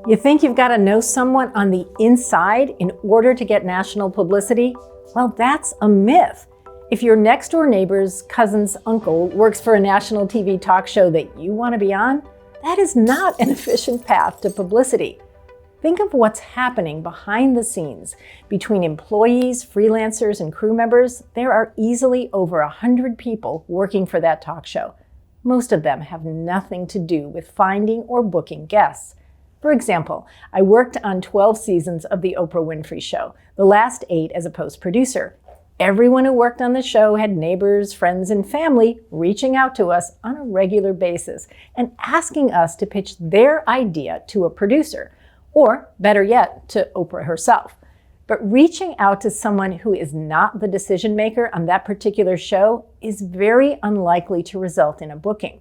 You think you've got to know someone on the inside in order to get national publicity? Well, that's a myth. If your next door neighbor's cousin's uncle works for a national TV talk show that you want to be on, that is not an efficient path to publicity. Think of what's happening behind the scenes. Between employees, freelancers, and crew members, there are easily over 100 people working for that talk show. Most of them have nothing to do with finding or booking guests. For example, I worked on 12 seasons of the Oprah Winfrey Show, the last 8 as a post-producer. Everyone who worked on the show had neighbors, friends, and family reaching out to us on a regular basis and asking us to pitch their idea to a producer, or better yet, to Oprah herself. But reaching out to someone who is not the decision maker on that particular show is very unlikely to result in a booking.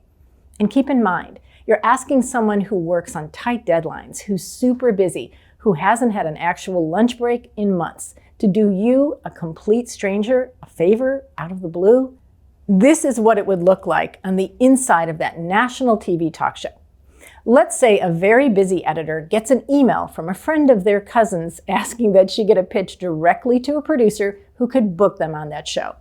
And keep in mind, you're asking someone who works on tight deadlines, who's super busy, who hasn't had an actual lunch break in months, to do you, a complete stranger, a favor out of the blue. This is what it would look like on the inside of that national TV talk show. Let's say a very busy editor gets an email from a friend of their cousin's asking that she get a pitch directly to a producer who could book them on that show.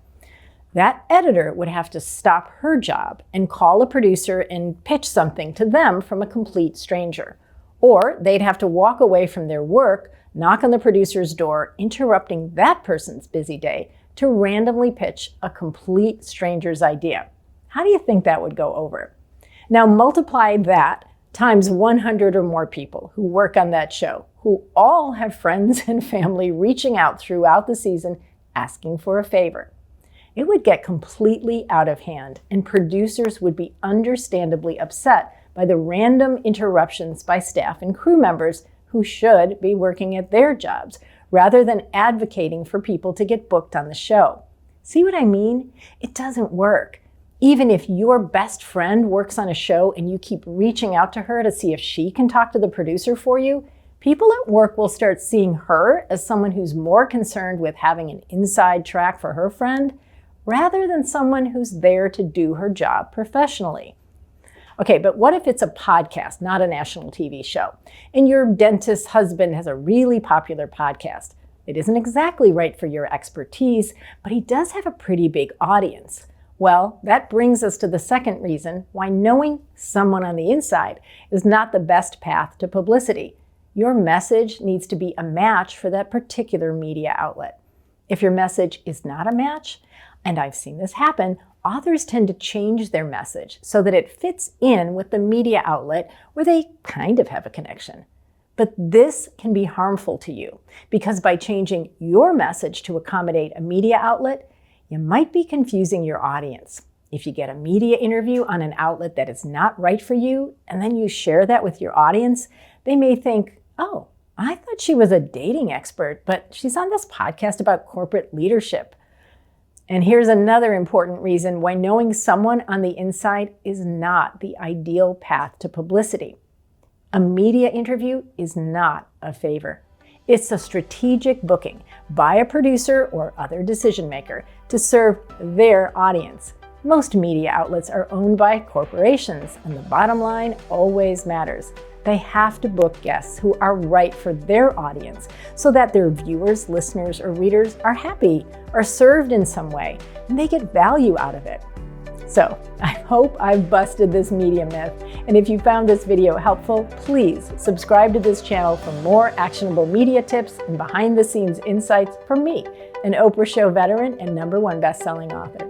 That editor would have to stop her job and call a producer and pitch something to them from a complete stranger. Or they'd have to walk away from their work, knock on the producer's door, interrupting that person's busy day to randomly pitch a complete stranger's idea. How do you think that would go over? Now multiply that times 100 or more people who work on that show, who all have friends and family reaching out throughout the season asking for a favor. It would get completely out of hand, and producers would be understandably upset by the random interruptions by staff and crew members who should be working at their jobs, rather than advocating for people to get booked on the show. See what I mean? It doesn't work. Even if your best friend works on a show and you keep reaching out to her to see if she can talk to the producer for you, people at work will start seeing her as someone who's more concerned with having an inside track for her friend, rather than someone who's there to do her job professionally. Okay, but what if it's a podcast, not a national TV show, and your dentist's husband has a really popular podcast? It isn't exactly right for your expertise, but he does have a pretty big audience. Well, that brings us to the second reason why knowing someone on the inside is not the best path to publicity. Your message needs to be a match for that particular media outlet. If your message is not a match, and I've seen this happen, authors tend to change their message so that it fits in with the media outlet where they kind of have a connection. But this can be harmful to you because by changing your message to accommodate a media outlet, you might be confusing your audience. If you get a media interview on an outlet that is not right for you, and then you share that with your audience, they may think, oh, I thought she was a dating expert, but she's on this podcast about corporate leadership. And here's another important reason why knowing someone on the inside is not the ideal path to publicity. A media interview is not a favor. It's a strategic booking by a producer or other decision maker to serve their audience. Most media outlets are owned by corporations, and the bottom line always matters. They have to book guests who are right for their audience so that their viewers, listeners, or readers are happy, are served in some way, and they get value out of it. So I hope I've busted this media myth, and if you found this video helpful, please subscribe to this channel for more actionable media tips and behind-the-scenes insights from me, an Oprah Show veteran and #1 best-selling author.